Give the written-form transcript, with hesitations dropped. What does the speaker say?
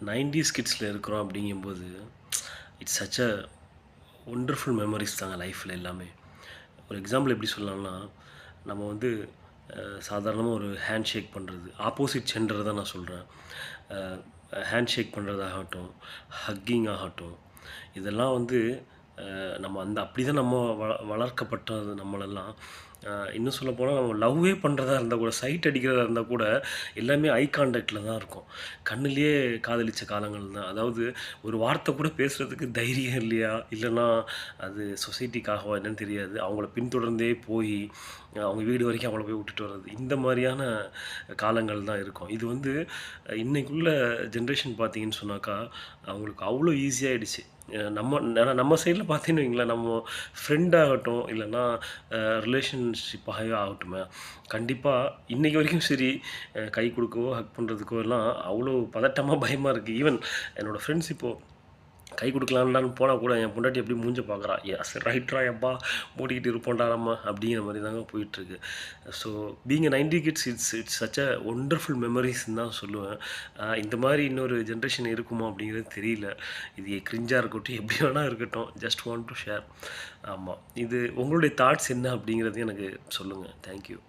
90s கிட்ஸில் இருக்கிறோம் அப்படிங்கும்போது it's such a wonderful memories தாங்க லைஃப்பில் எல்லாமே. ஒரு எக்ஸாம்பிள் எப்படி சொல்லலாம்னா, நம்ம வந்து சாதாரணமாக ஒரு ஹேண்ட் ஷேக் பண்ணுறது, ஆப்போசிட் ஜெண்டர் தான் நான் சொல்கிறேன். ஹேண்ட் ஷேக் பண்ணுறதாகட்டும், ஹக்கிங் ஆகட்டும், இதெல்லாம் வந்து நம்ம அப்படி தான் நம்ம வளர்க்கப்பட்டது நம்மளெல்லாம். இன்னும் சொல்லப்போனால் நம்ம லவ்வே பண்ணுறதா இருந்தால் கூட, சைட் அடிக்கிறதா இருந்தால் கூட எல்லாமே ஐ கான்டாக்டில் தான் இருக்கும். கண்ணுலேயே காதலித்த காலங்கள் தான். அதாவது ஒரு வார்த்தை கூட பேசுகிறதுக்கு தைரியம் இல்லையா, இல்லைன்னா அது சொசைட்டிக்காகவா என்னன்னு தெரியாது. அவங்கள பின்தொடர்ந்தே போய் அவங்க வீடு வரைக்கும் அவங்கள போய் விட்டுட்டு வர்றது, இந்த மாதிரியான காலங்கள் தான் இருக்கும். இது வந்து இன்னைக்குள்ள ஜென்ரேஷன் பார்த்தீங்கன்னு சொன்னாக்கா, அவங்களுக்கு அவ்வளோ ஈஸியாகிடுச்சு. நம்ம சைடில் பார்த்தீங்கன்னு வைங்களேன், நம்ம ஃப்ரெண்ட் ஆகட்டும், இல்லைன்னா ரிலேஷன்ஷிப்பாகவே ஆகட்டுமே, கண்டிப்பாக இன்றைக்கி வரைக்கும் சரி, கை கொடுக்கவோ ஹக் பண்ணுறதுக்கோ எல்லாம் அவ்வளோ பதட்டமாக பயமாக இருக்குது. ஈவன் என்னோடய ஃப்ரெண்ட்ஸ் இப்போது கை கொடுக்கலான்டான்னு போனால் கூட என் பொண்டாட்டி எப்படி மூஞ்ச பார்க்குறா, எஸ் ரைட்ரா எப்பா மூடிக்கிட்டு இருப்போம்டா நம்ம அப்படிங்கிற மாதிரி தாங்க போயிட்டுருக்கு. So being a 90 kids it's such a wonderful மெமரிஸ்ன்னு தான் சொல்லுவேன். இந்த மாதிரி இன்னொரு ஜென்ரேஷன் இருக்குமா அப்படிங்கிறது தெரியல. இது கிரிஞ்சாக இருக்கட்டும், எப்படி வேணால் இருக்கட்டும், ஜஸ்ட் வாண்ட் டு ஷேர். ஆமாம், இது உங்களுடைய தாட்ஸ் என்ன அப்படிங்கிறது எனக்கு சொல்லுங்கள். தேங்க்யூ.